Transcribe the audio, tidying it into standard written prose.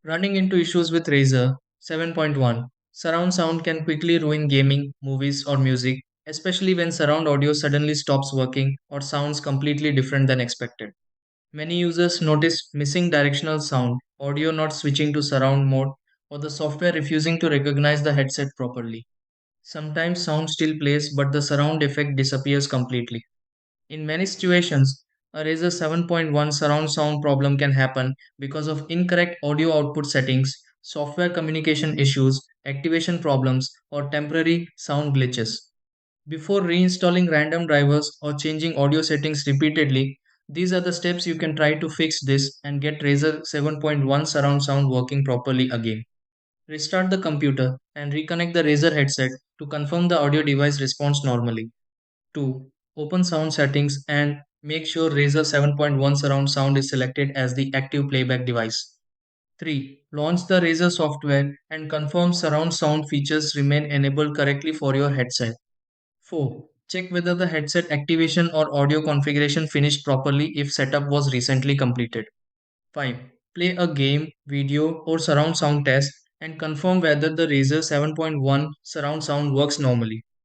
Running into issues with Razer 7.1. Surround sound can quickly ruin gaming, movies, or music, especially when surround audio suddenly stops working or sounds completely different than expected. Many users notice missing directional sound, audio not switching to surround mode, or the software refusing to recognize the headset properly. Sometimes sound still plays, but the surround effect disappears completely. In many situations, a Razer 7.1 surround sound problem can happen because of incorrect audio output settings, software communication issues, activation problems, or temporary sound glitches. Before reinstalling random drivers or changing audio settings repeatedly, these are the steps you can try to fix this and get Razer 7.1 surround sound working properly again. Restart the computer and reconnect the Razer headset to confirm the audio device responds normally. 2. Open sound settings and make sure Razer 7.1 surround sound is selected as the active playback device. 3. Launch the Razer software and confirm surround sound features remain enabled correctly for your headset. 4. Check whether the headset activation or audio configuration finished properly if setup was recently completed. 5. Play a game, video, or surround sound test and confirm whether the Razer 7.1 surround sound works normally.